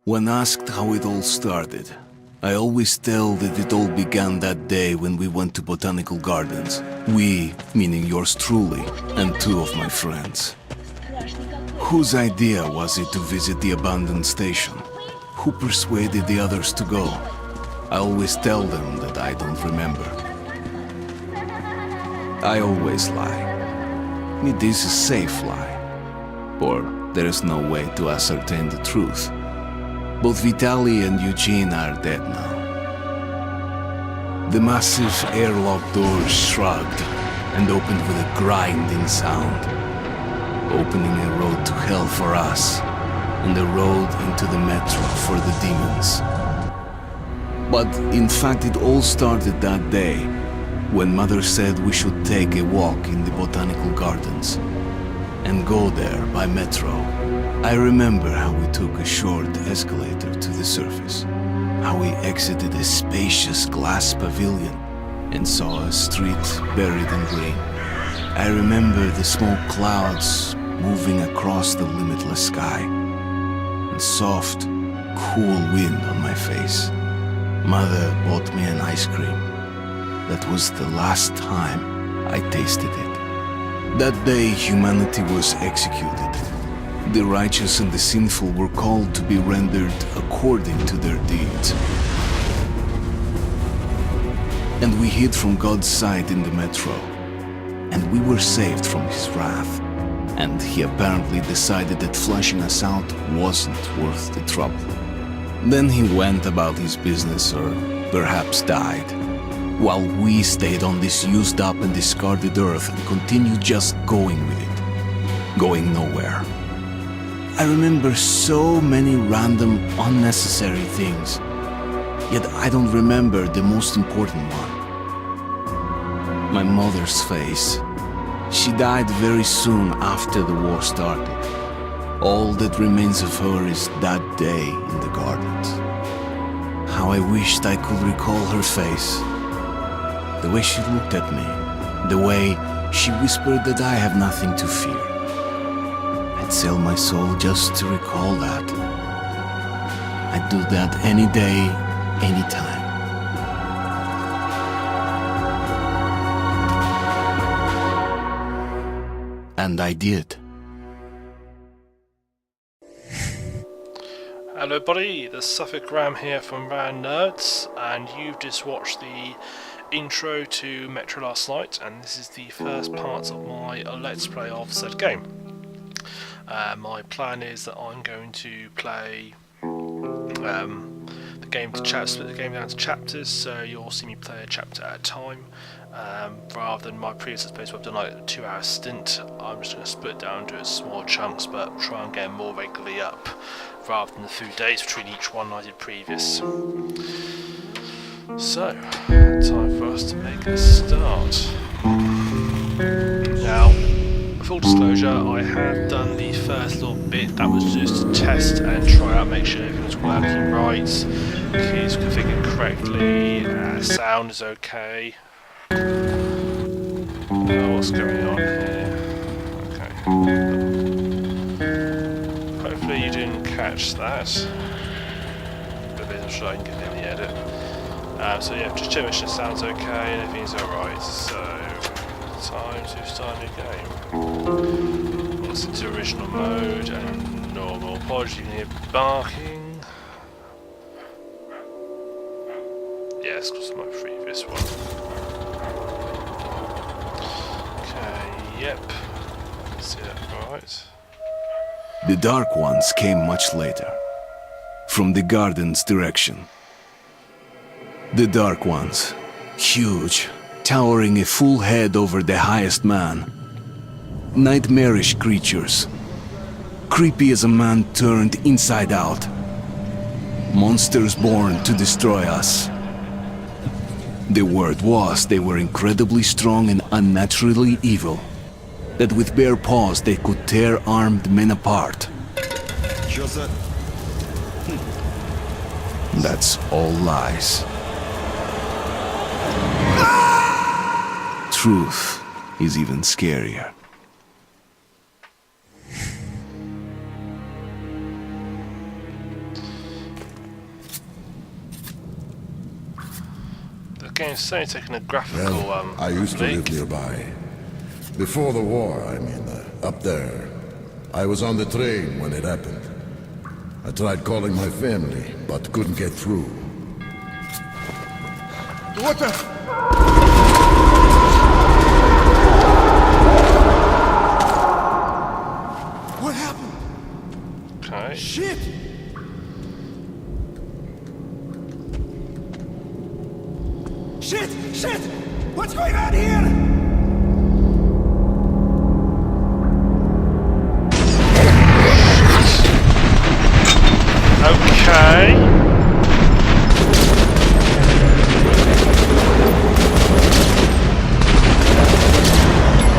When asked how it all started, I always tell that it all began that day when we went to Botanical Gardens. We, meaning yours truly, and two of my friends. Whose idea was it to visit the abandoned station? Who persuaded the others to go? I always tell them that I don't remember. I always lie. It is a safe lie. Or there is no way to ascertain the truth. Both Vitaly and Eugene are dead now. The massive airlock doors shrugged and opened with a grinding sound, opening a road to hell for us and a road into the metro for the demons. But in fact, it all started that day when Mother said we should take a walk in the Botanical Gardens and go there by metro. I remember how we took a short escalator to the surface, how we exited a spacious glass pavilion and saw a street buried in green. I remember the smoke clouds moving across the limitless sky and soft, cool wind on my face. Mother bought me an ice cream. That was the last time I tasted it. That day, humanity was executed. The righteous and the sinful were called to be rendered according to their deeds. And we hid from God's sight in the metro. And we were saved from his wrath. And he apparently decided that flushing us out wasn't worth the trouble. Then he went about his business, or perhaps died, while we stayed on this used up and discarded earth and continued just going with it, going nowhere. I remember so many random, unnecessary things, yet I don't remember the most important one. My mother's face. She died very soon after the war started. All that remains of her is that day in the gardens. How I wished I could recall her face. The way she looked at me, the way she whispered that I have nothing to fear. I'd sell my soul just to recall that. I'd do that any day, any time. And I did. Hello everybody, the Suffolk Ram here from Ran Nerds, and you've just watched the intro to Metro last night, and this is the first part of my Let's Play of said game. My plan is that I'm going to play the game to split the game down to chapters, so you'll see me play a chapter at a time. Rather than my previous episodes where I've done like a 2-hour stint, I'm just going to split it down into small chunks, but try and get more regularly up, rather than the few days between each one I did previous. So, time for us to make a start. Now, full disclosure, I have done the first little bit, that was just to test and try out, make sure everything's working right, keys configured correctly, sound is okay. What's going on here? Okay. Hopefully you didn't catch that. But I'm sure I can get it in the edit. So yeah, just check if it sounds okay and everything's alright. So, time to start a new game. What's into original mode and normal. Apologies, you can hear barking. Yeah, it's because of my previous one. Yep. See that right. The Dark Ones came much later, from the gardens direction. The Dark Ones, huge, towering a full head over the highest man. Nightmarish creatures, creepy as a man turned inside out. Monsters born to destroy us. The word was they were incredibly strong and unnaturally evil. That with bare paws they could tear armed men apart. That's all lies. Truth is even scarier. the game's certainly taking a graphical Well, I used to leap. live nearby. Before the war, I mean, up there. I was on the train when it happened. I tried calling my family, but couldn't get through. What the? What happened? Okay. Shit! Shit! Shit! What's going on here? Okay.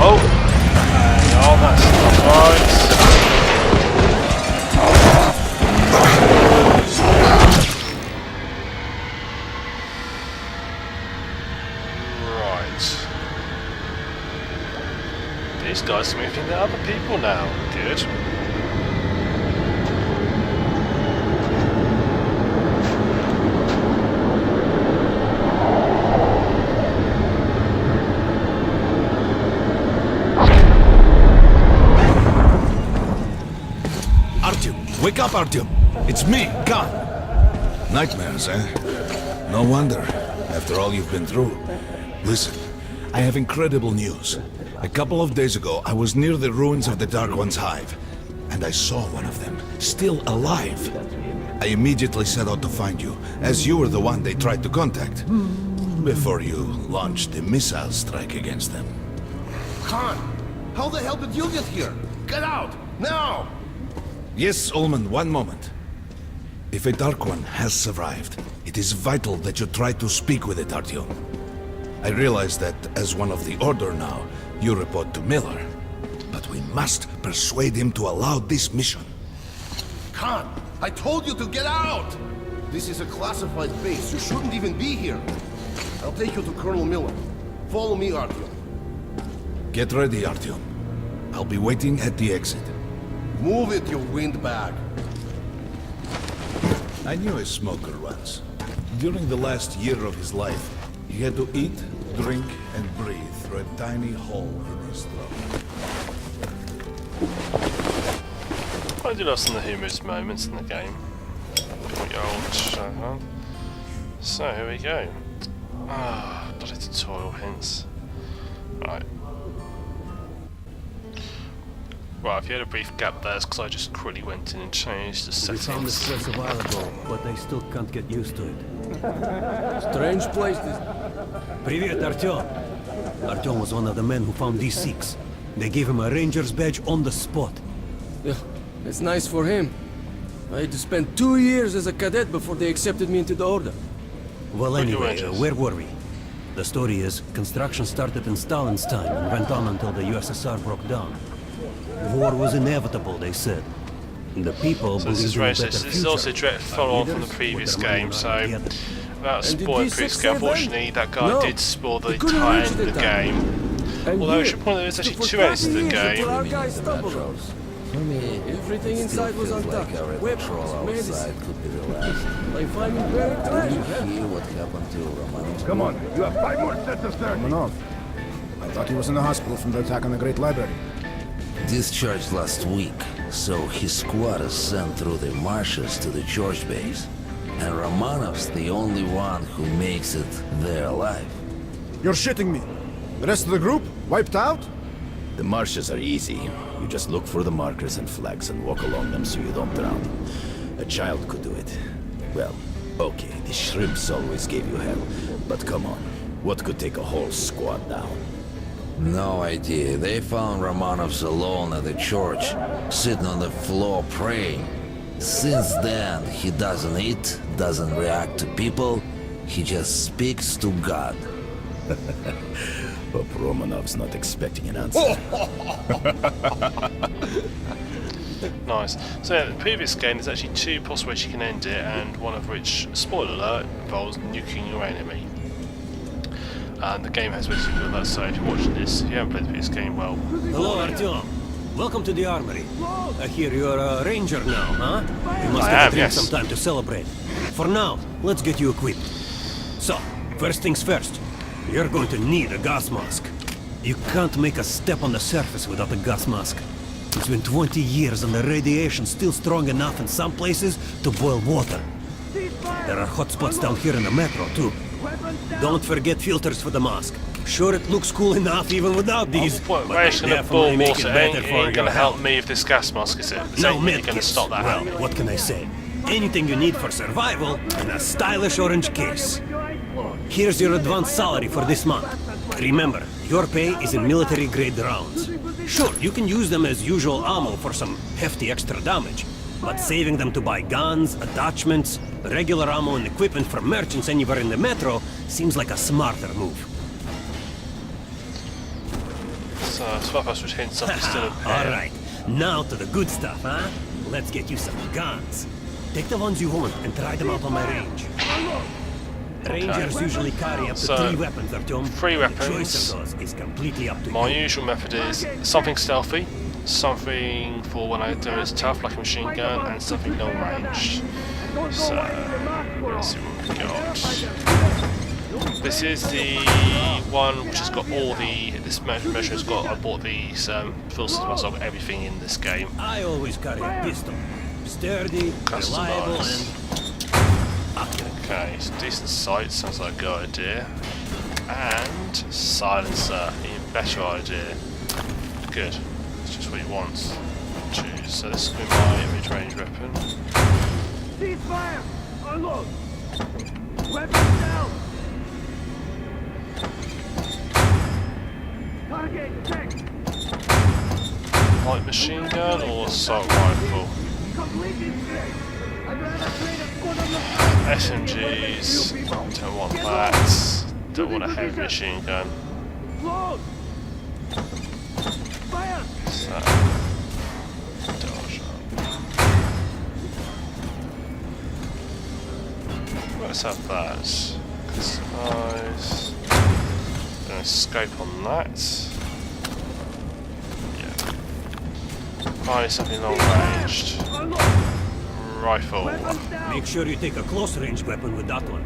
Oh, hang on, that's not right. Right. These guys are moving to other people now. Good. Artyom, wake up, Artyom. It's me, Khan. Nightmares, eh? No wonder, after all you've been through. Listen, I have incredible news. A couple of days ago, I was near the ruins of the Dark One's hive, and I saw one of them, still alive. I immediately set out to find you, as you were the one they tried to contact, before you launched the missile strike against them. Khan, how the hell did you get here? Get out! Now! Yes, Ullman, one moment. If a Dark One has survived, it is vital that you try to speak with it, Artyom. I realize that, as one of the Order now, you report to Miller. But we must persuade him to allow this mission. Khan, I told you to get out! This is a classified base. You shouldn't even be here. I'll take you to Colonel Miller. Follow me, Artyom. Get ready, Artyom. I'll be waiting at the exit. Move it, you windbag. I knew a smoker once. During the last year of his life, he had to eat, drink, and breathe through a tiny hole in his throat. I do love some of the humorous moments in the game. Put your old shirt on. So, here we go. Ah, bloody tutorial hints. Right. Right, if you had a brief gap there, it's because I just quickly went in and changed the We found this settings. place a while ago, but I still can't get used to it. Strange place this... Привет, Artyom! Artyom was one of the men who found these Sikhs. They gave him a ranger's badge on the spot. Yeah, it's nice for him. I had to spend 2 years as a cadet before they accepted me into the order. Well, Thank you, anyway, Rangers. where were we? The story is, construction started in Stalin's time and went on until the USSR broke down. War was inevitable, they said. The people So this is believed in a racist. better This is also a future. direct follow on from the Leaders previous put their money game, where so their mouth is. without And did spoiling these previous six game, say then? unfortunately that guy No. did spoil the They couldn't entire reach end of the the town. game. And Although I here, should point out there's actually for two ends to 30 the years until game. our guys stumbled on us. Everything inside was untouched. Weapons, medicine. I find it very tragic. Come on, you have 5 more sets of surgery. Romanov. I thought he was in the hospital from the attack on the Great Library. Discharged last week, so his squad is sent through the marshes to the church base. And Romanov's the only one who makes it there alive. You're shitting me. The rest of the group wiped out? The marshes are easy. You just look for the markers and flags and walk along them so you don't drown. A child could do it. Well, okay, the shrimps always gave you hell. But come on, what could take a whole squad down? No idea. They found Romanovs alone at the church, sitting on the floor praying. Since then, he doesn't eat, doesn't react to people, he just speaks to God. Hope Romanov's not expecting an answer. Nice. So yeah, the previous game, there's actually 2 possible ways you can end it, and one of which, spoiler alert, involves nuking your enemy. And the game has ways to do that, so if you're watching this, if you haven't played the previous game, well, Hello, Artyom. Welcome to the armory. I hear you're a ranger now, huh? You must I have am, a drink yes. sometime to celebrate. For now, let's get you equipped. So, First things first, you're going to need a gas mask. You can't make a step on the surface without a gas mask. It's been 20 years and the radiation's still strong enough in some places to boil water. There are hotspots down here in the metro, too. Don't forget filters for the mask. Sure, it looks cool enough even without these, Well, but we're they just gonna definitely bull make water. it It better ain't for your gonna help health. me if this gas mask is it. This No ain't really med gonna kits. stop that Well, happening. what can I say? Anything you need for survival in a stylish orange case. Here's your advance salary for this month. Remember, your pay is in military-grade rounds. Sure, you can use them as usual ammo for some hefty extra damage, but saving them to buy guns, attachments, regular ammo and equipment from merchants anywhere in the metro seems like a smarter move. So, swap us with hints something still in All right, now to the good stuff, huh? Let's get you some guns. Take the ones you want and try them out on my range. Rangers usually carry up to So, 3 weapons, Artyom. 3 The weapons. choice of those is completely up to My you. usual method is something stealthy, something for when I do it's tough, like a machine gun, and something long range. So, let's see what we've got. This is the one which has got all the. This measure has got. I bought these filters myself, everything in this game. I always carry a pistol. Sturdy, reliable, Customised. and accurate. Okay, so decent sight, sounds like a good idea. And silencer, even better idea. Good, that's just what he wants. Choose. So this will be my mid-range weapon. Ceasefire! Unload! Weapons down! Target check! Light machine gun or assault rifle? Completely straight! I'd rather trade a squad on the SMGs, don't want that. Don't want a heavy machine gun. Load! Fire! So, dodge up. Let's have that. Customize. Then scope on that. Yeah. Finally something long ranged. Rifle. Make sure you take a close-range weapon with that one.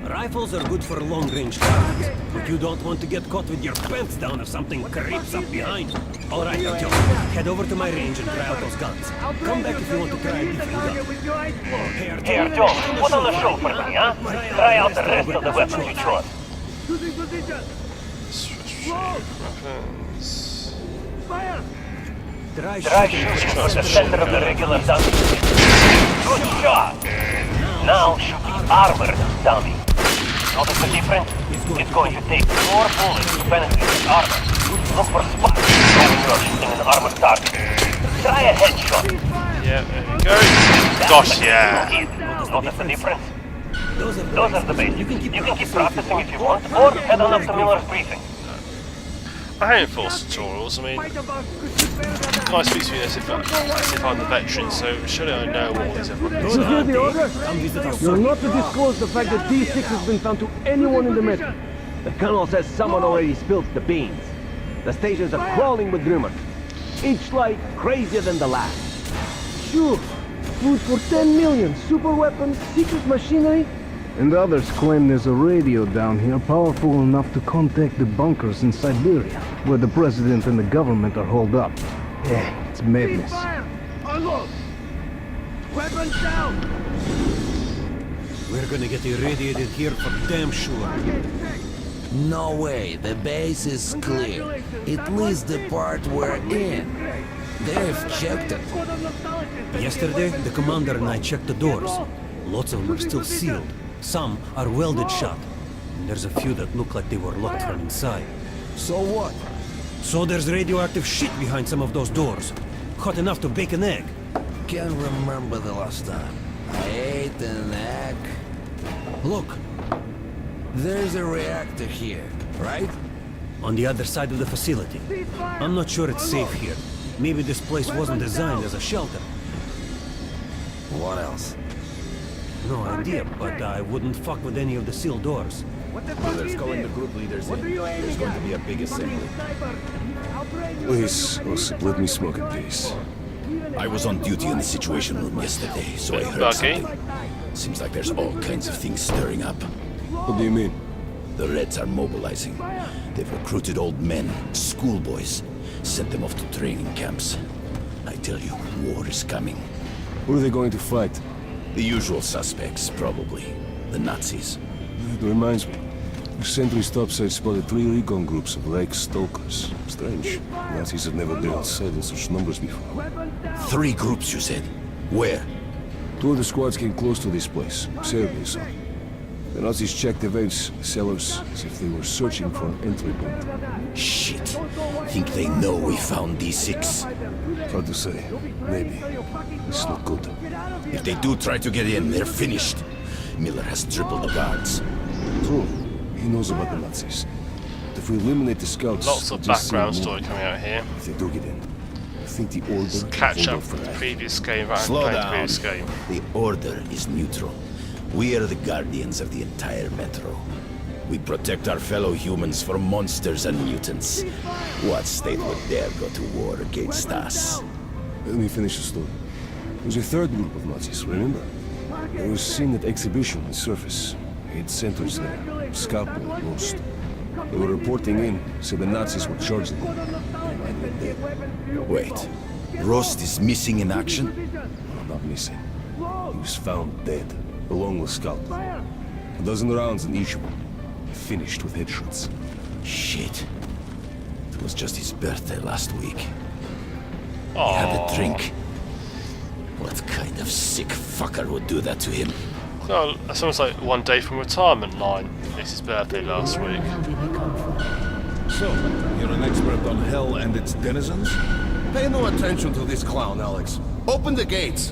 Rifles are good for long-range targets, but you don't want to get caught with your pants down if something creeps up behind. All right, Artyom, head over to my range and try out those guns. Come back if you want to try a different gun. Hey, Artyom, put on the show for me, huh? Try out the rest of the weapons you chose. Losing position! Weapons. Fire! Try shooting for the center of the regular dummy. Good shot! Now shoot the armored dummy. Notice the difference? It's going to take 4 bullets to penetrate the armor. Look for spots when you're shooting an armored target. Try a headshot. Yeah, there we go. Gosh, yeah. Notice the difference? Those are the basics. You can keep practicing if you want, or head on up to Miller's briefing. I hate force tutorials. I mean, I speak to me as if I'm the veteran, so surely I know all these other things. Did you hear the order? You're not to disclose the fact that D6 has been found to anyone in the metro. The colonel says someone already spilled the beans. The stations are crawling with rumors. Each like crazier than the last. Sure. Food for 10 million, super weapons, secret machinery. And others claim there's a radio down here powerful enough to contact the bunkers in Siberia, where the president and the government are holed up. Yeah, it's madness. Unload! Weapons down! We're gonna get irradiated here for damn sure. No way, the base is clear. At least the part we're in. They've checked it. Yesterday, the commander and I checked the doors. Lots of them are still sealed. Some are welded shut. And there's a few that look like they were locked from inside. So what? So there's radioactive shit behind some of those doors. Hot enough to bake an egg. Can't remember the last time I ate an egg. Look, there's a reactor here, right? On the other side of the facility. I'm not sure it's safe here. Maybe this place wasn't designed as a shelter. What else? No idea, but I wouldn't fuck with any of the sealed doors. Miller's calling the group leaders in. There's going to be a big assembly. Please, Osip, let me smoke in peace. I was on duty in the Situation Room yesterday, so I heard Lucky. something. Seems like there's all kinds of things stirring up. What do you mean? The Reds are mobilizing. They've recruited old men, schoolboys, sent them off to training camps. I tell you, war is coming. Who are they going to fight? The usual suspects, probably. The Nazis. It reminds me. The sentry topside spotted 3 recon groups of Lake Stalkers. Strange. Nazis have never been outside in such numbers before. 3 groups, you said? Where? 2 of the squads came close to this place. Serbians. The Nazis checked the vents, cellars, as if they were searching for an entry point. Shit. Think they know we found D6? Hard to say. Maybe. It's not good. If they do try to get in, they're finished. Miller has tripled the guards. True. He knows about the Nazis. But if we eliminate the scouts... Lots of they'll just background send story more. coming out here. If they do get in, I think the Order... Let's can catch hold up off for with the that. previous game. Right, Slow playing the down. previous game. The Order is neutral. We are the guardians of the entire Metro. We protect our fellow humans from monsters and mutants. What state would dare go to war against us? Let me finish the story. There was a 3rd group of Nazis, remember? They were seen at exhibition on the surface. He had sentries there, Scalpel and Rost. They were reporting in, said the Nazis were charging them. And they dead. Wait, Rost is missing in action? No, not missing. He was found dead, along with Scalpel. A dozen rounds in each one. Finished with headshots. Shit. It was just his birthday last week. Oh, Have a drink. What kind of sick fucker would do that to him? well, that's almost like one day from retirement line. It's his birthday last week. So, you're an expert on hell and its denizens? Pay no attention to this clown, Alex. Open the gates.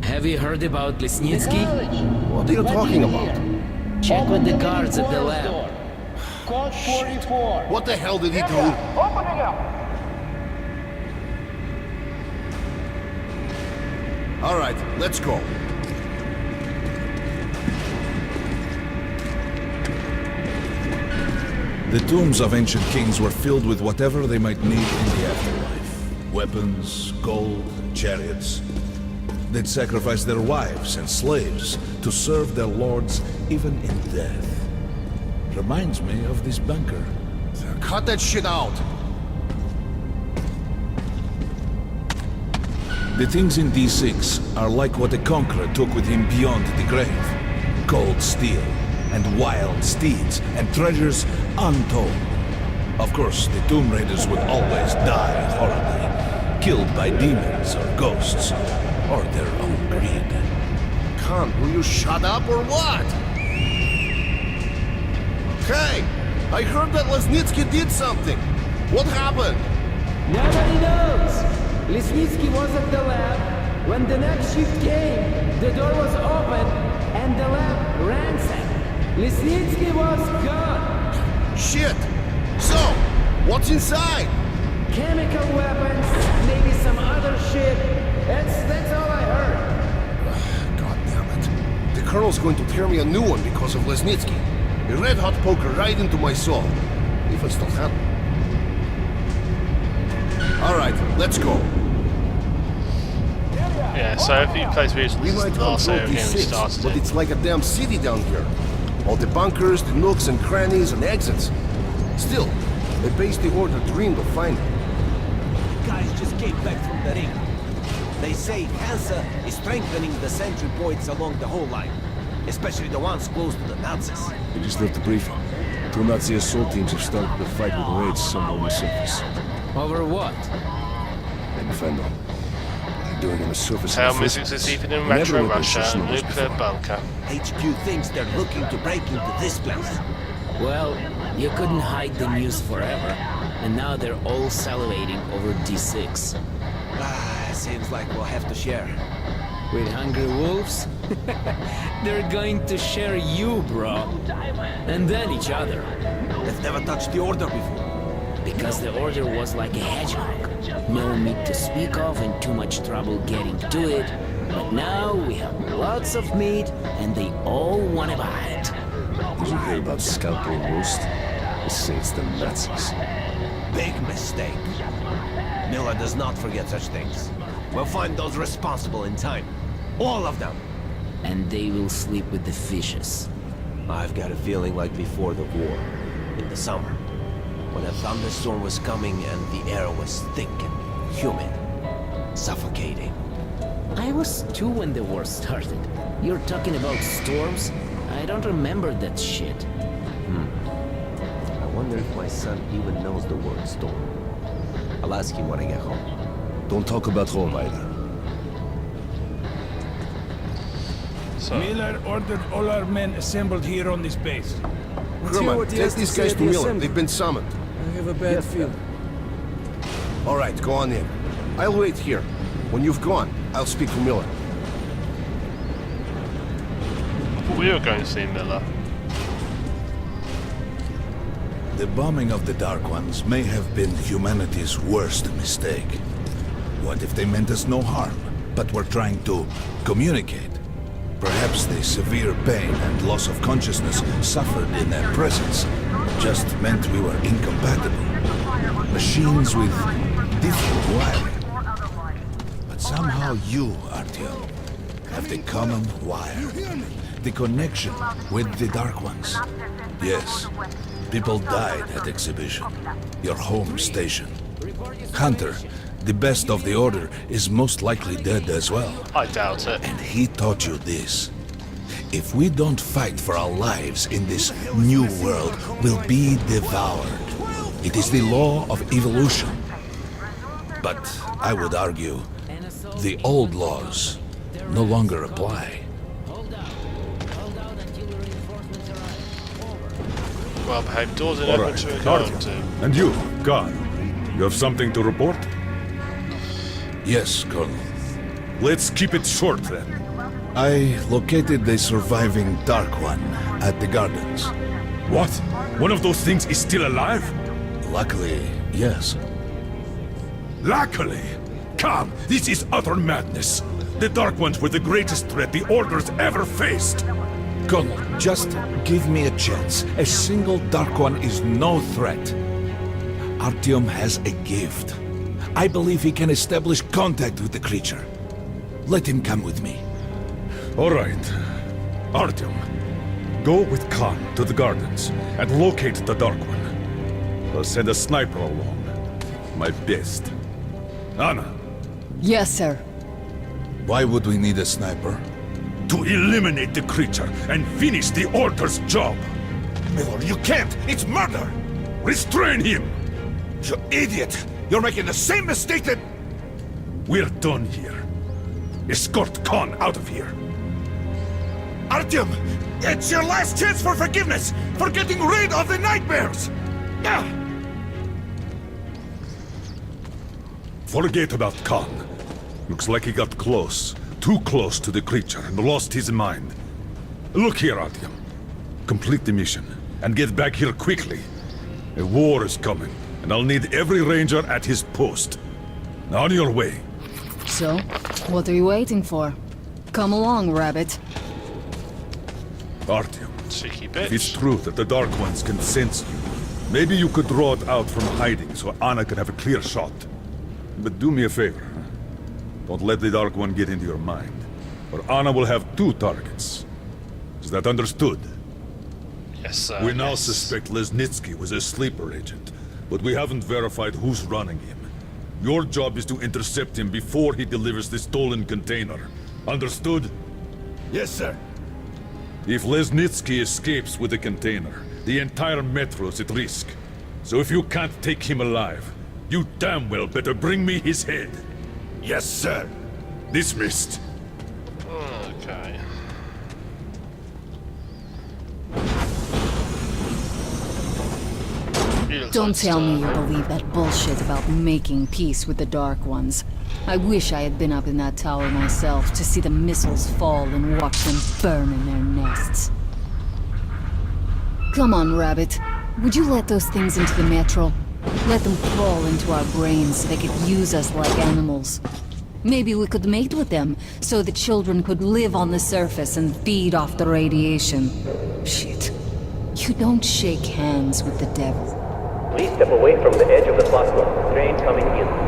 Have you heard about Lesnitsky? What are you talking about? Check with the guards at the lab. What the hell did he do? All right, let's go. The tombs of ancient kings were filled with whatever they might need in the afterlife. Weapons, gold, chariots. They'd sacrifice their wives and slaves to serve their lords even in death. Reminds me of this bunker. Cut that shit out. The things in D6 are like what a conqueror took with him beyond the grave. Gold steel, and wild steeds, and treasures untold. Of course, the Tomb Raiders would always die horribly, killed by demons or ghosts, or their own greed. Khan, will you shut up or what? Hey, I heard that Lesnitsky did something. What happened? Nobody knows. Lesnitsky was at the lab. When the next shift came, the door was open and the lab ransacked. Lesnitsky was gone. Shit. So, what's inside? Chemical weapons, maybe some other shit. That's all I heard. God damn it. The Colonel's going to tear me a new one because of Lesnitsky. A red-hot poker right into my soul. If I still have it. Alright, let's go. Yeah, so a few plays We might last control game we D6, started but it. it's like a damn city down here. All the bunkers, the nooks and crannies and exits. Still, the base the Order dreamed of finding. Guys just came back from the ring. They say Hansa is strengthening the sentry points along the whole line, especially the ones close to the Nazis. They just left the briefing. 2 Nazi assault teams have started the fight with the Raids somewhere on the surface. Over what? Maybe find out. They're doing on the surface. Tail and music physical. is even in Never Retro were there Russia, such numbers nuclear before. bunker. HQ thinks they're looking to break into this place. Well, you couldn't hide the news forever. And now they're all salivating over D6. Seems like we'll have to share. With hungry wolves? They're going to share you, bro. And then each other. They've never touched the Order before. Because the Order was like a hedgehog. No meat to speak of and too much trouble getting to it. But now we have lots of meat and they all want to buy it. Did you hear about Scalpel and Rost? They say it's the Nazis. Big mistake. Miller does not forget such things. We'll find those responsible in time. All of them. and they will sleep with the fishes. I've got a feeling like before the war, in the summer, when a thunderstorm was coming and the air was thick and humid, suffocating. I was 2 when the war started. You're talking about storms? I don't remember that shit. I wonder if my son even knows the word storm. I'll ask him when I get home. Don't talk about home either. So, Miller ordered all our men assembled here on this base. Herman, take these guys to Miller. They've been summoned. I have a bad feeling. All right, go on in. I'll wait here. When you've gone, I'll speak to Miller. we were going to see Miller. The bombing of the Dark Ones may have been humanity's worst mistake. What if they meant us no harm, but were trying to communicate? Perhaps the severe pain and loss of consciousness suffered in their presence just meant we were incompatible. Machines with different wiring. But somehow you, Artyom, have the common wire. The connection with the Dark Ones. Yes, people died at Exhibition, your home station. Hunter, the best of the Order, is most likely dead as well. I doubt it. And he taught you this. If we don't fight for our lives in this new world, we'll be devoured. It is the law of evolution. But I would argue, the old laws no longer apply. Well behaved doors in All open right, to a gun to. And you, God, you have something to report? Yes, Colonel. Let's keep it short then. I located the surviving Dark One at the gardens. What? One of those things is still alive? Luckily, yes. Luckily? Come, this is utter madness. The Dark Ones were the greatest threat the Order's ever faced. Colonel, just give me a chance. A single Dark One is no threat. Artyom has a gift. I believe he can establish contact with the creature. Let him come with me. All right. Artyom, go with Khan to the gardens and locate the Dark One. I'll send a sniper along. My best. Anna. Yes, sir. Why would we need a sniper? To eliminate the creature and finish the Order's job. Miller, you can't! It's murder! Restrain him! You idiot! You're making the same mistake that... We're done here. Escort Khan out of here. Artyom! It's your last chance for forgiveness! For getting rid of the nightmares! Forget about Khan. Looks like he got close. Too close to the creature and lost his mind. Look here, Artyom. Complete the mission and get back here quickly. A war is coming, and I'll need every ranger at his post. On your way. So, what are you waiting for? Come along, Rabbit. Artyom, Cheeky bitch. if it's true that the Dark Ones can sense you, maybe you could draw it out from hiding so Anna can have a clear shot. But do me a favor. Don't let the Dark One get into your mind, or Anna will have 2 targets. Is that understood? Yes, sir. We now yes. suspect Lesnitsky was a sleeper agent, but we haven't verified who's running him. Your job is to intercept him before he delivers the stolen container. Understood? Yes, sir. If Lesnitsky escapes with the container, the entire metro is at risk. So if you can't take him alive, you damn well better bring me his head. Yes, sir. Dismissed. Okay. Don't tell me you believe that bullshit about making peace with the Dark Ones. I wish I had been up in that tower myself to see the missiles fall and watch them burn in their nests. Come on, Rabbit. Would you let those things into the metro? Let them crawl into our brains so they could use us like animals. Maybe we could mate with them, so the children could live on the surface and feed off the radiation. Shit. You don't shake hands with the devil. Please step away from the edge of the plasma. Train coming in.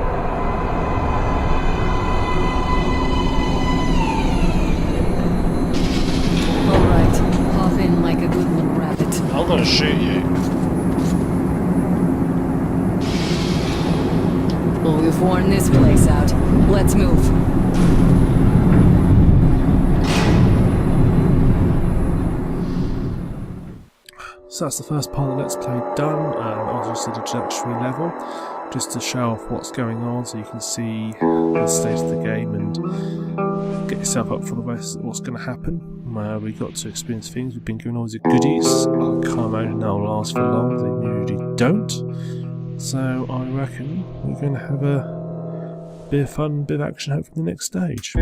not gonna shoot you. Well, we've worn this place out. Let's move. So that's the first part of the Let's Play done. That was just an introductory level, just to show off what's going on, so you can see the state of the game and get yourself up for the rest of what's going to happen. We got to experience things. We've been given all the goodies. I can't imagine they'll last for long. They usually don't. So I reckon we're going to have a bit of fun, bit of action, hopefully in the next stage.